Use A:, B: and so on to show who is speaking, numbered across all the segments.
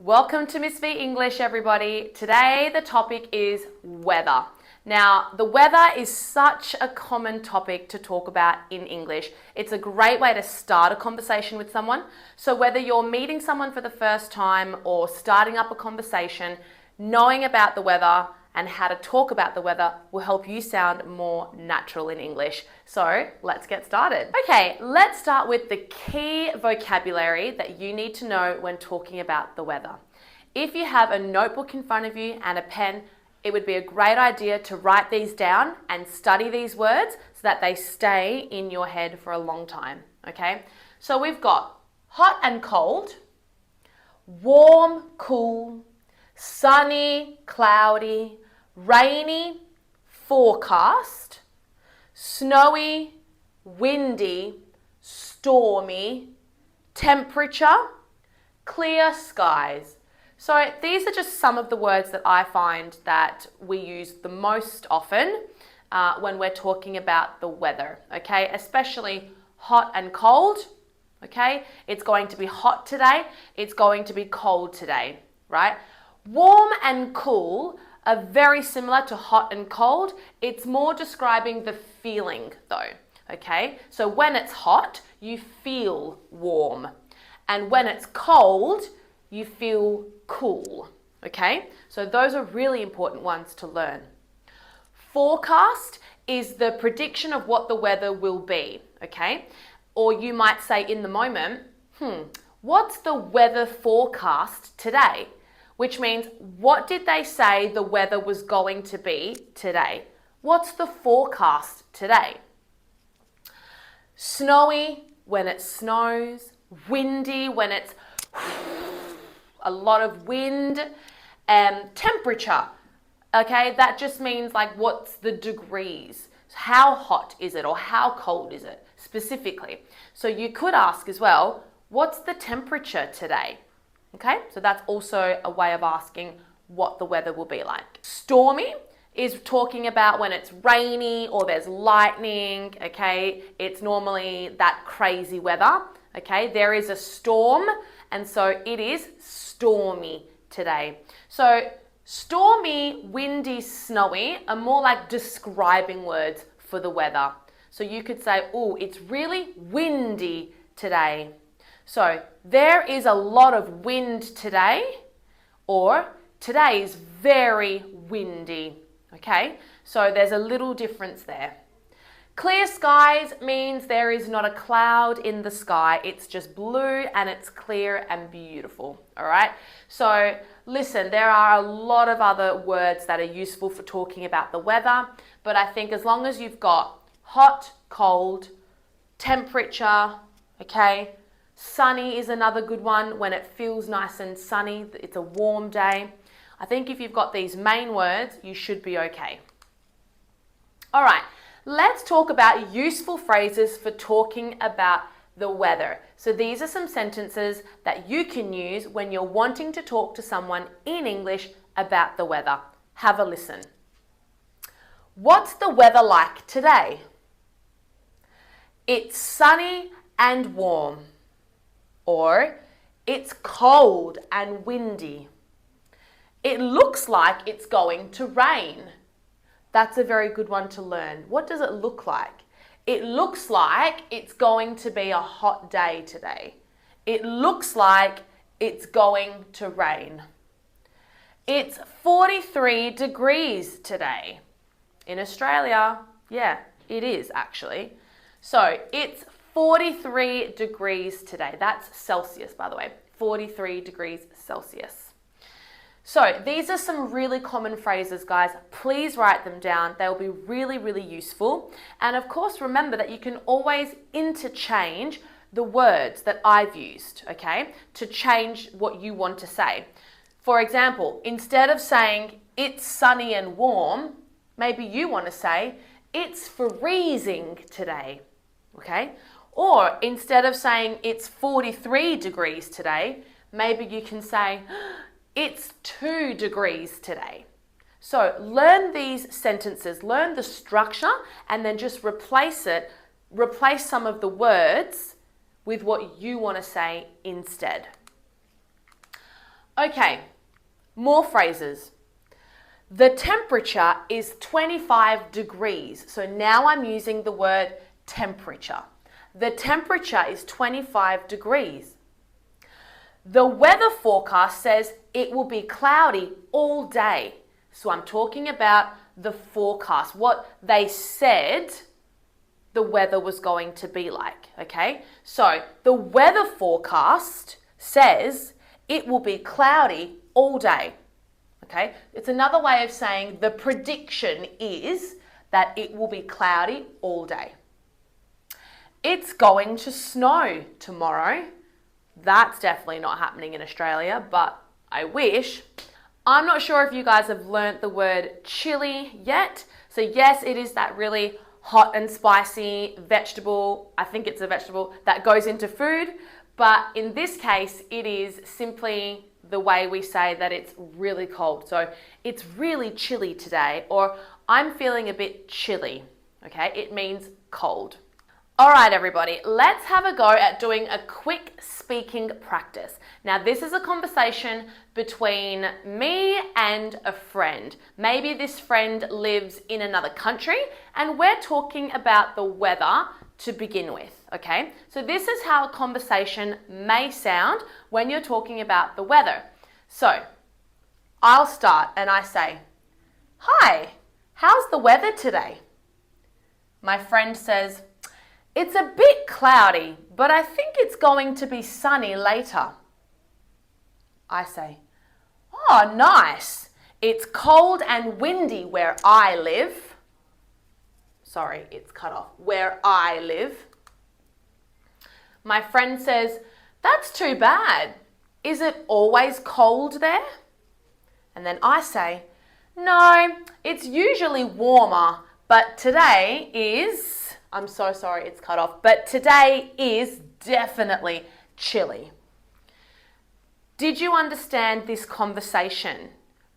A: Welcome to Miss V English, everybody. Today the topic is weather. Now, the weather is such a common topic to talk about in English. It's a great way to start a conversation with someone. So whether you're meeting someone for the first time or starting up a conversation, knowing about the weather and how to talk about the weather will help you sound more natural in English. So let's get started. Okay, let's start with the key vocabulary that you need to know when talking about the weather. If you have a notebook in front of you and a pen, it would be a great idea to write these down and study these words so that they stay in your head for a long time, okay? So we've got hot and cold, warm, cool, sunny, cloudy, rainy, forecast, snowy, windy, stormy, temperature, clear skies. So these are just some of the words that I find that we use the most often when we're talking about the weather, okay? Especially hot and cold, okay? It's going to be hot today. It's going to be cold today, right? Warm and cool are very similar to hot and cold. It's more describing the feeling though, okay? So when it's hot, you feel warm. And when it's cold, you feel cool, okay? So those are really important ones to learn. Forecast is the prediction of what the weather will be, okay? Or you might say in the moment, what's the weather forecast today? Which means, what did they say the weather was going to be today? What's the forecast today? Snowy, when it snows. Windy, when it's a lot of wind. Temperature, okay? That just means like what's the degrees? How hot is it or how cold is it specifically? So you could ask as well, what's the temperature today? Okay, so that's also a way of asking what the weather will be like. Stormy is talking about when it's rainy or there's lightning, okay? It's normally that crazy weather, okay? There is a storm, and so it is stormy today. So stormy, windy, snowy are more like describing words for the weather. So you could say, oh, it's really windy today. So there is a lot of wind today, or today is very windy, okay? So there's a little difference there. Clear skies means there is not a cloud in the sky. It's just blue and it's clear and beautiful, all right? So listen, there are a lot of other words that are useful for talking about the weather, but I think as long as you've got hot, cold, temperature, okay? Sunny is another good one when it feels nice and sunny. It's a warm day. I think if you've got these main words, you should be okay. All right, let's talk about useful phrases for talking about the weather. So these are some sentences that you can use when you're wanting to talk to someone in English about the weather. Have a listen. What's the weather like today? It's sunny and warm. Or, it's cold and windy. It looks like it's going to rain. That's a very good one to learn. What does it look like? It looks like it's going to be a hot day today. It looks like it's going to rain. It's 43 degrees today. In Australia, yeah, it is actually. So, it's 43 degrees today. That's Celsius, by the way. 43 degrees Celsius. So these are some really common phrases, guys. Please write them down. They'll be really, really useful. And of course, remember that you can always interchange the words that I've used, okay, to change what you want to say. For example, instead of saying, it's sunny and warm, maybe you want to say, it's freezing today, okay? Or instead of saying it's 43 degrees today, maybe you can say it's 2 degrees today. So learn these sentences, learn the structure, and then just replace some of the words with what you want to say instead. Okay, more phrases. The temperature is 25 degrees. So now I'm using the word temperature. The temperature is 25 degrees. The weather forecast says it will be cloudy all day. So I'm talking about the forecast, what they said the weather was going to be like, okay? So the weather forecast says it will be cloudy all day, okay? It's another way of saying the prediction is that it will be cloudy all day. It's going to snow tomorrow. That's definitely not happening in Australia, but I wish. I'm not sure if you guys have learnt the word chili yet. So yes, it is that really hot and spicy vegetable, I think it's a vegetable, that goes into food. But in this case, it is simply the way we say that it's really cold. So it's really chilly today, or I'm feeling a bit chilly, okay? It means cold. All right, everybody, let's have a go at doing a quick speaking practice. Now, this is a conversation between me and a friend. Maybe this friend lives in another country and we're talking about the weather to begin with, okay? So this is how a conversation may sound when you're talking about the weather. So I'll start and I say, "Hi, how's the weather today?" My friend says, "It's a bit cloudy, but I think it's going to be sunny later." I say, "Oh, nice. It's cold and windy where I live." Sorry, it's cut off. Where I live. My friend says, "That's too bad. Is it always cold there?" And then I say, "No, it's usually warmer, but today is..." I'm so sorry it's cut off, but today is definitely chilly. Did you understand this conversation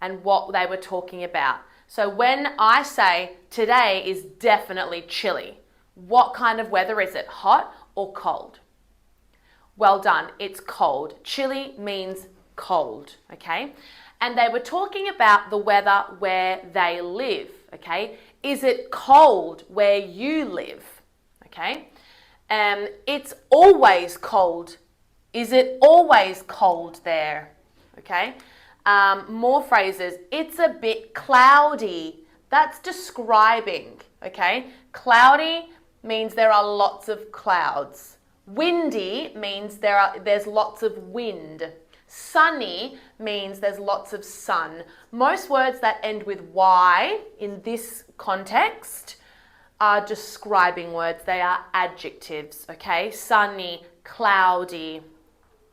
A: and what they were talking about? So when I say today is definitely chilly, what kind of weather is it? Hot or cold? Well done, it's cold. Chilly means cold, okay? And they were talking about the weather where they live, okay? Is it cold where you live? Okay. It's always cold. Is it always cold there? Okay. More phrases. It's a bit cloudy. That's describing. Okay. Cloudy means there are lots of clouds. Windy means there's lots of wind. Sunny means there's lots of sun. Most words that end with Y in this context are describing words. They are adjectives, okay? Sunny, cloudy,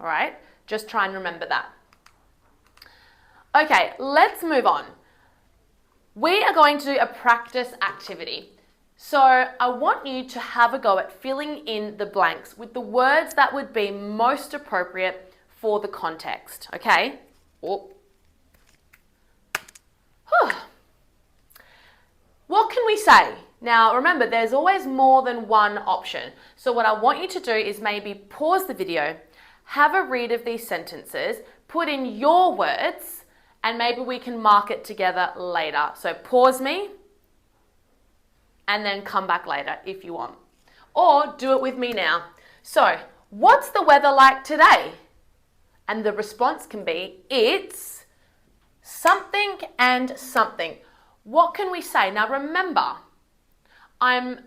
A: all right? Just try and remember that. Okay, let's move on. We are going to do a practice activity. So I want you to have a go at filling in the blanks with the words that would be most appropriate for the context, okay? Oh. What can we say? Now, remember, there's always more than one option. So what I want you to do is maybe pause the video, have a read of these sentences, put in your words, and maybe we can mark it together later. So pause me, and then come back later if you want. Or do it with me now. So, what's the weather like today? And the response can be, it's something and something. What can we say? Now remember, I'm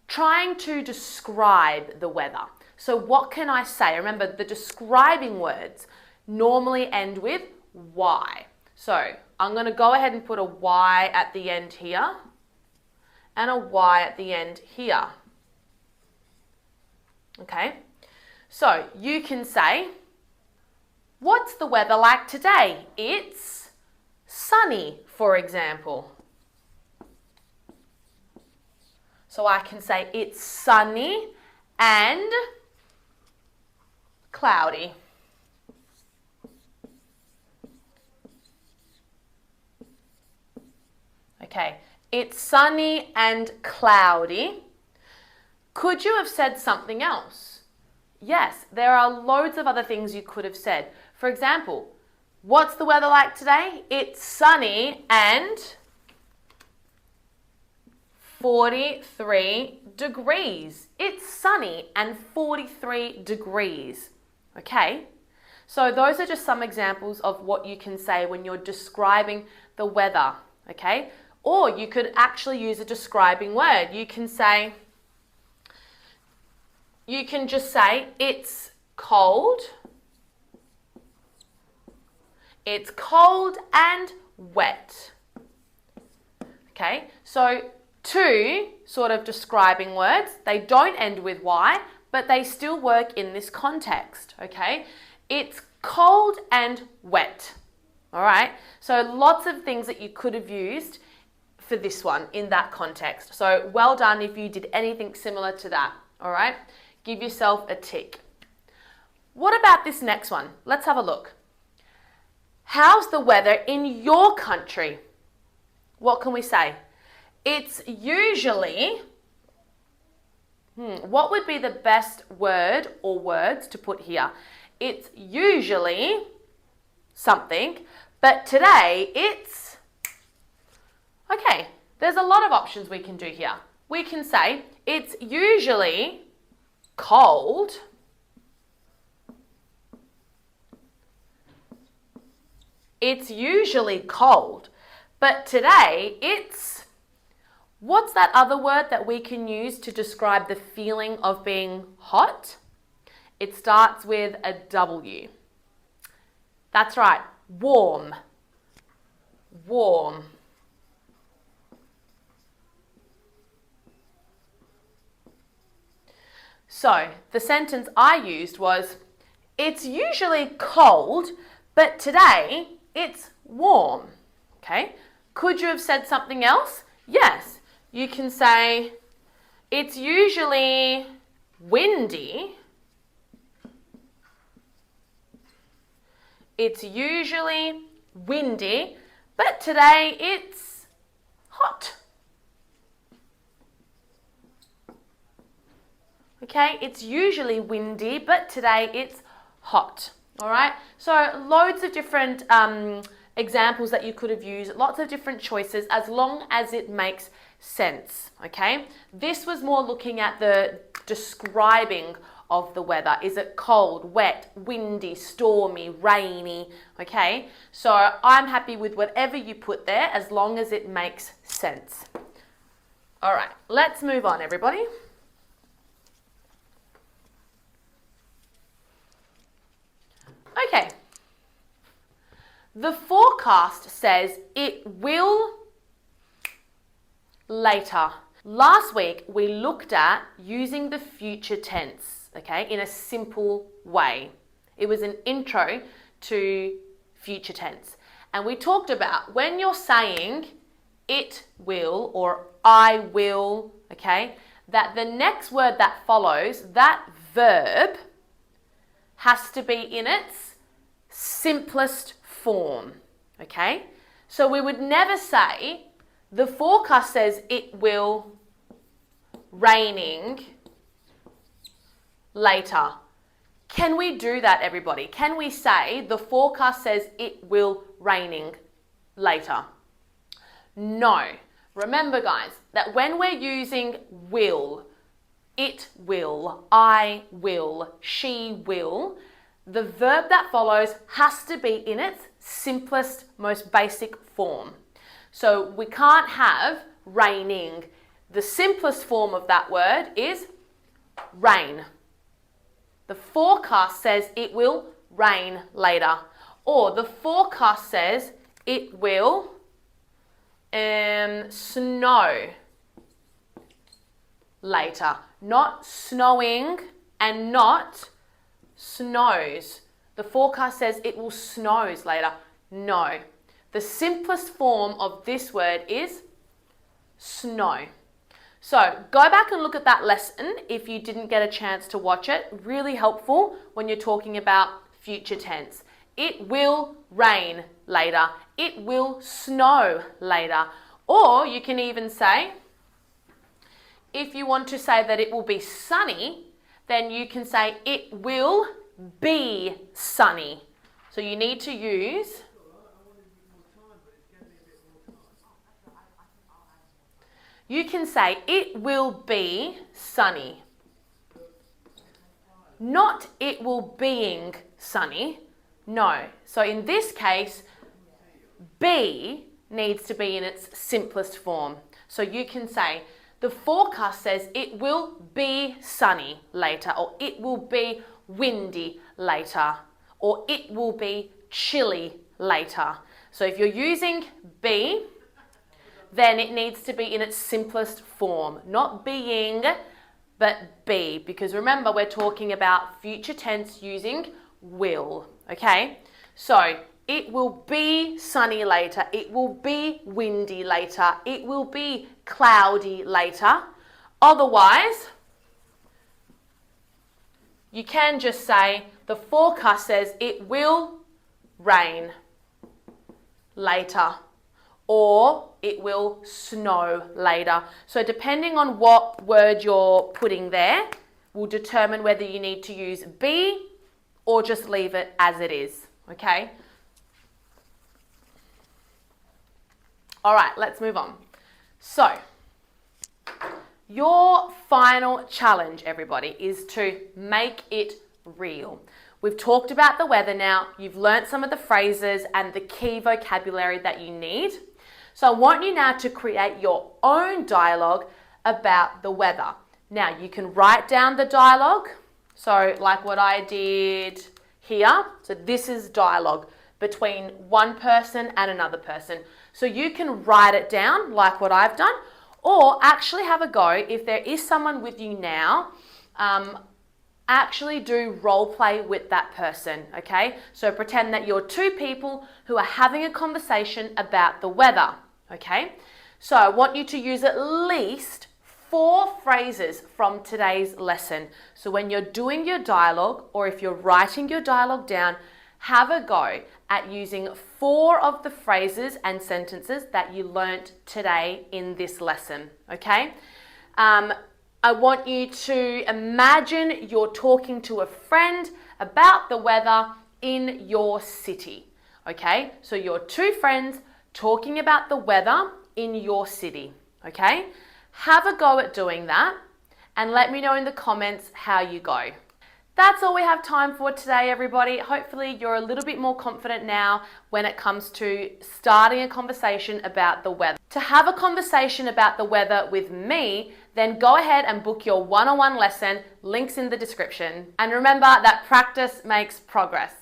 A: trying to describe the weather. So what can I say? Remember, the describing words normally end with Y. So I'm going to go ahead and put a Y at the end here and a Y at the end here. Okay? So you can say, what's the weather like today? It's sunny, for example. So I can say it's sunny and cloudy. Okay, it's sunny and cloudy. Could you have said something else? Yes, there are loads of other things you could have said. For example, What's the weather like today? It's sunny and 43 degrees. It's sunny and 43 degrees. Okay, so those are just some examples of what you can say when you're describing the weather. Okay, or you could actually use a describing word. You can just say it's cold. It's cold and wet. Okay, so two sort of describing words. They don't end with Y, but they still work in this context, okay? It's cold and wet, all right? So lots of things that you could have used for this one in that context. So well done if you did anything similar to that, all right? Give yourself a tick. What about this next one? Let's have a look. How's the weather in your country? What can we say? It's usually, what would be the best word or words to put here? It's usually something, but today it's, okay, there's a lot of options we can do here. We can say it's usually cold. It's usually cold, but today it's, what's that other word that we can use to describe the feeling of being hot? It starts with a W. That's right, warm. Warm. So the sentence I used was, it's usually cold, but today it's warm. Okay, could you have said something else? Yes. You can say, it's usually windy. It's usually windy, but today it's hot. Okay, it's usually windy, but today it's hot. All right, so loads of different examples that you could have used, lots of different choices, as long as it makes sense, okay? This was more looking at the describing of the weather. Is it cold, wet, windy, stormy, rainy, okay? So I'm happy with whatever you put there as long as it makes sense. All right, let's move on, everybody. Okay. The forecast says it will later. Last week, we looked at using the future tense, okay, in a simple way. It was an intro to future tense. And we talked about when you're saying it will or I will, okay, that the next word that follows, that verb, has to be in its simplest form, okay? So we would never say, the forecast says it will raining later. Can we do that, everybody? Can we say the forecast says it will raining later? No. Remember, guys, that when we're using will, it will, I will, she will, the verb that follows has to be in its simplest, most basic form. So we can't have raining. The simplest form of that word is rain. The forecast says it will rain later. Or the forecast says it will snow later. Not snowing and not snows. The forecast says it will snows later. No. The simplest form of this word is snow. So go back and look at that lesson if you didn't get a chance to watch it. Really helpful when you're talking about future tense. It will rain later. It will snow later. Or you can even say, if you want to say that it will be sunny, then you can say it will be sunny. So you need to use you can say it will be sunny. Not it will being sunny. No. So in this case, be needs to be in its simplest form. So you can say, the forecast says it will be sunny later, or it will be windy later, or it will be chilly later. So if you're using be, then it needs to be in its simplest form, not being, but be, because remember we're talking about future tense using will, okay? So it will be sunny later, it will be windy later, it will be cloudy later. Otherwise, you can just say the forecast says it will rain later, or it will snow later. So depending on what word you're putting there will determine whether you need to use be or just leave it as it is, okay? All right, let's move on. So, your final challenge, everybody, is to make it real. We've talked about the weather now. You've learnt some of the phrases and the key vocabulary that you need. So I want you now to create your own dialogue about the weather. Now, you can write down the dialogue. So like what I did here. So this is dialogue between one person and another person. So you can write it down like what I've done, or actually have a go. If there is someone with you now, actually do role play with that person, okay? So pretend that you're two people who are having a conversation about the weather, okay? So I want you to use at least 4 phrases from today's lesson. So when you're doing your dialogue, or if you're writing your dialogue down, have a go at using 4 of the phrases and sentences that you learnt today in this lesson, okay? I want you to imagine you're talking to a friend about the weather in your city, okay? So you're 2 friends talking about the weather in your city, okay? Have a go at doing that and let me know in the comments how you go. That's all we have time for today, everybody. Hopefully you're a little bit more confident now when it comes to starting a conversation about the weather. To have a conversation about the weather with me, then go ahead and book your one-on-one lesson. Links in the description. And remember that practice makes progress.